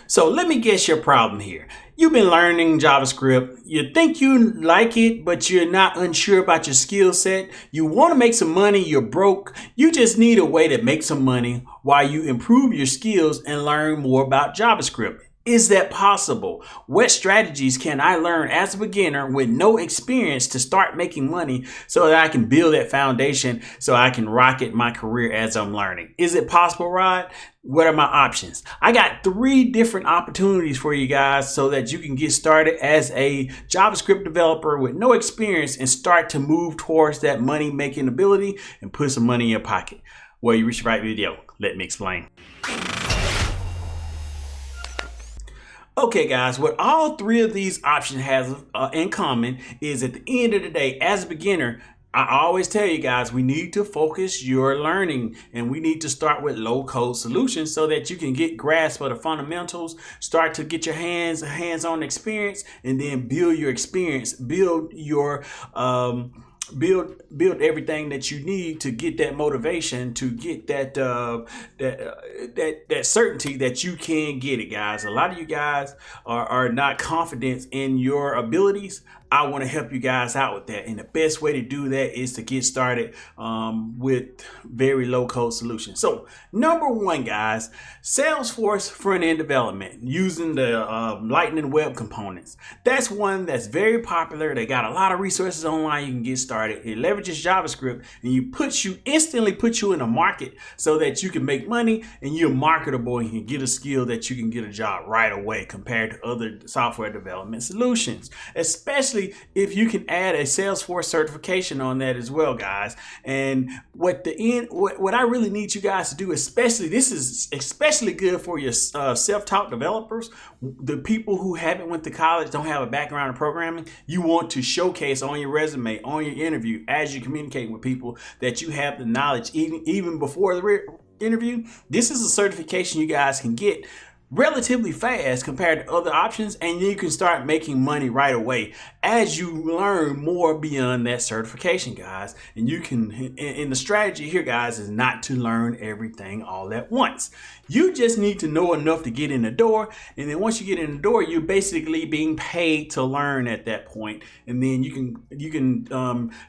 So let me guess your problem here. You've been learning JavaScript. You think you like it, but you're not unsure about your skill set. You want to make some money. You're broke. You just need a way to make some money while you improve your skills and learn more about JavaScript. Is that possible? What strategies can I learn as a beginner with no experience to start making money so that I can build that foundation so I can rocket my career as I'm learning? Is it possible, Rod? What are my options? I got 3 different opportunities for you guys so that you can get started as a JavaScript developer with no experience and start to move towards that money making ability and put some money in your pocket. Well, you reached the right video. Let me explain. Okay, guys, what all 3 of these options have in common is at the end of the day, as a beginner, I always tell you guys, we need to focus your learning and we need to start with low code solutions so that you can get grasp of the fundamentals, start to get your hands-on experience, and then build your experience, build your build everything that you need to get that motivation, to get that certainty that you can get it, guys. A lot of you guys are not confident in your abilities. I want to help you guys out with that, and the best way to do that is to get started with very low code solutions. So number 1, guys, Salesforce front-end development using the Lightning Web Components. That's one that's very popular. They got a lot of resources online you can get started. It leverages JavaScript and instantly put you in a market so that you can make money and you're marketable and you can get a skill that you can get a job right away compared to other software development solutions, especially if you can add a Salesforce certification on that as well, guys. And what I really need you guys to do, this is especially good for your self-taught developers, the people who haven't went to college, don't have a background in programming. You want to showcase on your resume, on your interview, as you communicate with people, that you have the knowledge even before the interview. This is a certification you guys can get relatively fast compared to other options, and you can start making money right away as you learn more beyond that certification, guys. And you can, and the strategy here, guys, is not to learn everything all at once. You just need to know enough to get in the door, and then once you get in the door, you're basically being paid to learn at that point. And then you can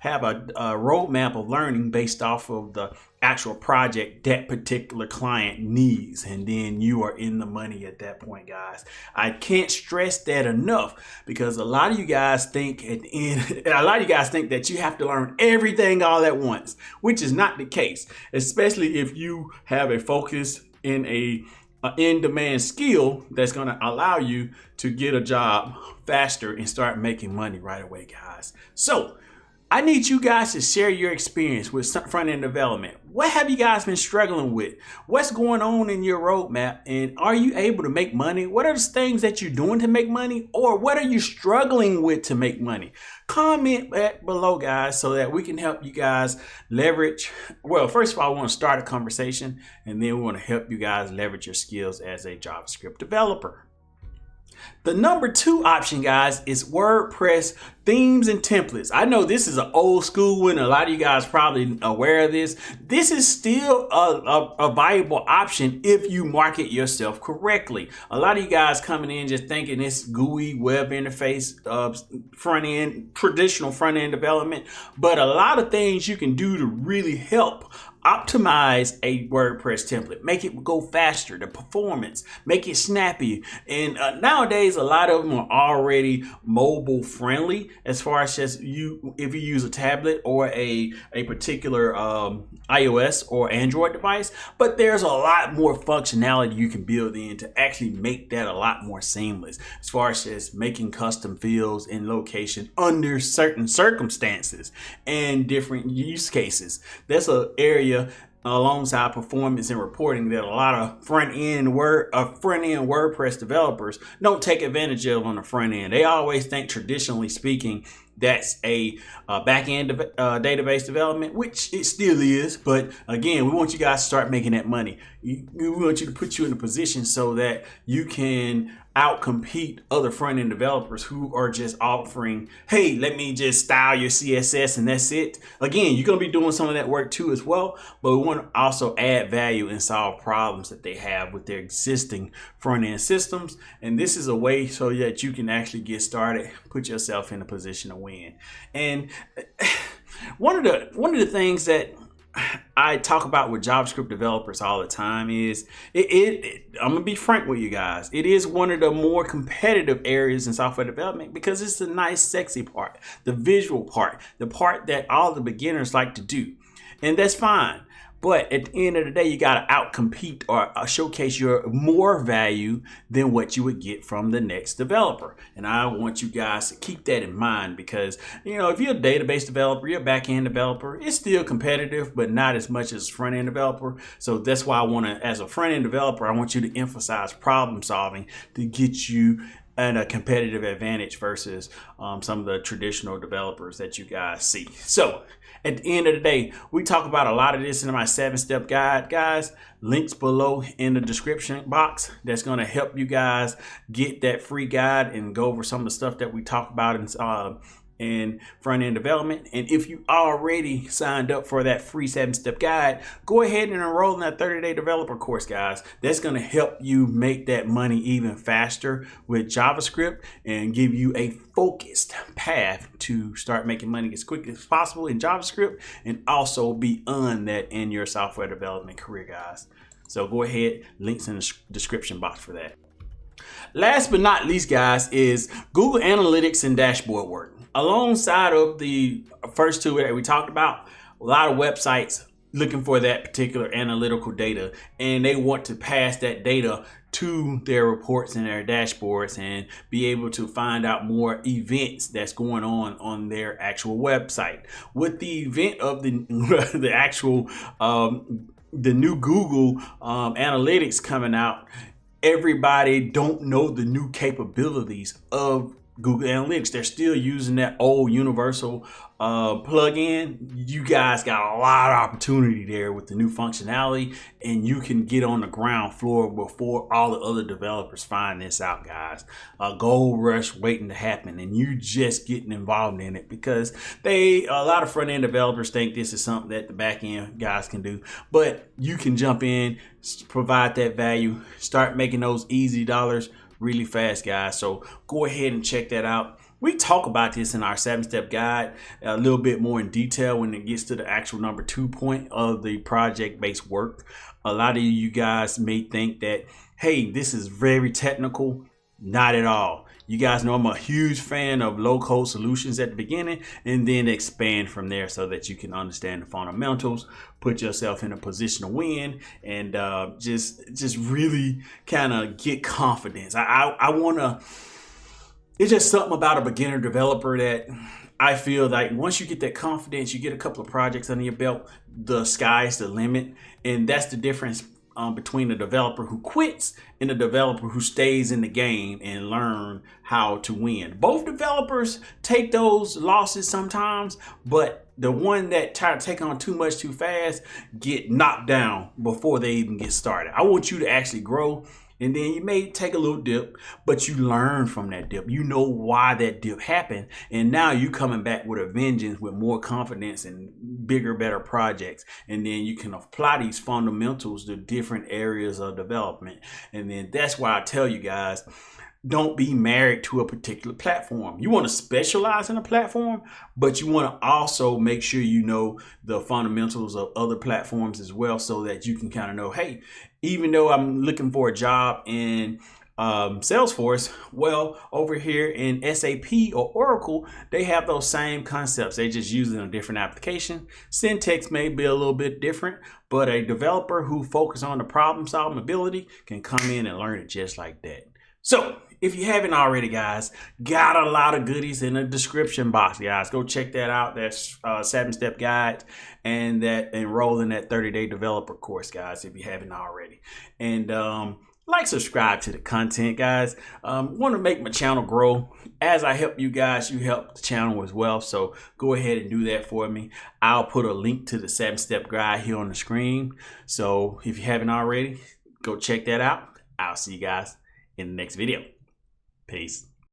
have a roadmap of learning based off of the actual project that particular client needs, and then you are in the money at that point, guys. I can't stress that enough, because a lot of you guys think that you have to learn everything all at once, which is not the case, especially if you have a focus in a in-demand skill that's going to allow you to get a job faster and start making money right away, guys. So I need you guys to share your experience with front-end development. What have you guys been struggling with? What's going on in your roadmap? And are you able to make money? What are the things that you're doing to make money? Or what are you struggling with to make money? Comment back below, guys, so that we can help you guys leverage. Well, first of all, I want to start a conversation, and then we want to help you guys leverage your skills as a JavaScript developer. The number 2 option, guys, is WordPress themes and templates. I know this is an old school one. A lot of you guys probably aware of this. This is still a viable option if you market yourself correctly. A lot of you guys coming in just thinking it's GUI web interface, traditional front end development, but a lot of things you can do to really help optimize a WordPress template, make it go faster, the performance, make it snappy. And nowadays, a lot of them are already mobile friendly, as far as just if you use a tablet or a particular iOS or Android device. But there's a lot more functionality you can build in to actually make that a lot more seamless, as far as just making custom fields in location under certain circumstances and different use cases. That's an area alongside performance and reporting that a lot of front-end WordPress developers don't take advantage of on the front end. They always think, traditionally speaking, that's a back-end database development, which it still is. But again, we want you guys to start making that money. We want you to put you in a position so that you can outcompete other front-end developers who are just offering, hey, let me just style your CSS and that's it. Again, you're going to be doing some of that work too as well, but we want to also add value and solve problems that they have with their existing front-end systems. And this is a way so that you can actually get started, put yourself in a position to win. And one of the things that I talk about with JavaScript developers all the time is I'm gonna be frank with you guys. It is one of the more competitive areas in software development because it's the nice, sexy part, the visual part, the part that all the beginners like to do, and that's fine. But at the end of the day, you got to outcompete or showcase your more value than what you would get from the next developer. And I want you guys to keep that in mind because, if you're a database developer, you're a back-end developer, it's still competitive, but not as much as a front-end developer. So that's why I want to, as a front-end developer, I want you to emphasize problem solving to get you at a competitive advantage versus some of the traditional developers that you guys see. So at the end of the day, we talk about a lot of this in my 7-step guide, guys. Links below in the description box. That's going to help you guys get that free guide and go over some of the stuff that we talk about in front-end development. And if you already signed up for that free 7-step guide, go ahead and enroll in that 30-day developer course, guys. That's going to help you make that money even faster with JavaScript and give you a focused path to start making money as quick as possible in JavaScript and also beyond that in your software development career, guys. So go ahead, links in the description box for that. Last but not least, guys, is Google Analytics and dashboard work. Alongside of the first two that we talked about, a lot of websites looking for that particular analytical data, and they want to pass that data to their reports and their dashboards and be able to find out more events that's going on their actual website. With the event of the actual the new Google Analytics coming out, everybody don't know the new capabilities of Google Analytics. They're still using that old universal plugin. You guys got a lot of opportunity there with the new functionality, and you can get on the ground floor before all the other developers find this out, guys. A gold rush waiting to happen, and you just getting involved in it because a lot of front-end developers think this is something that the back-end guys can do, but you can jump in, provide that value, start making those easy dollars really fast, guys. So go ahead and check that out. We talk about this in our 7-step guide a little bit more in detail when it gets to the actual number 2 point of the project-based work. A lot of you guys may think that, hey, this is very technical. Not at all. You guys know I'm a huge fan of low-code solutions at the beginning and then expand from there so that you can understand the fundamentals, put yourself in a position to win, and just really kind of get confidence. I want to, it's just something about a beginner developer that I feel like once you get that confidence, you get a couple of projects under your belt, the sky's the limit. And that's the difference between the developer who quits and the developer who stays in the game and learn how to win. Both developers take those losses sometimes, but the one that try to take on too much too fast get knocked down before they even get started. I want you to actually grow, and then you may take a little dip, but you learn from that dip. You know why that dip happened, and now you coming back with a vengeance with more confidence and bigger, better projects. And then you can apply these fundamentals to different areas of development. And then that's why I tell you guys, don't be married to a particular platform. You want to specialize in a platform, but you want to also make sure you know the fundamentals of other platforms as well, so that you can kind of know, hey, even though I'm looking for a job in Salesforce, well, over here in SAP or Oracle, they have those same concepts. They just use it in a different application. Syntax may be a little bit different, but a developer who focuses on the problem solving ability can come in and learn it just like that. So if you haven't already, guys, got a lot of goodies in the description box, guys. Go check that out. That's 7-step guide and that enroll in that 30-day developer course, guys, if you haven't already. And like, subscribe to the content, guys. Want to make my channel grow. As I help you guys, you help the channel as well. So go ahead and do that for me. I'll put a link to the 7-step guide here on the screen. So if you haven't already, go check that out. I'll see you guys in the next video. Peace.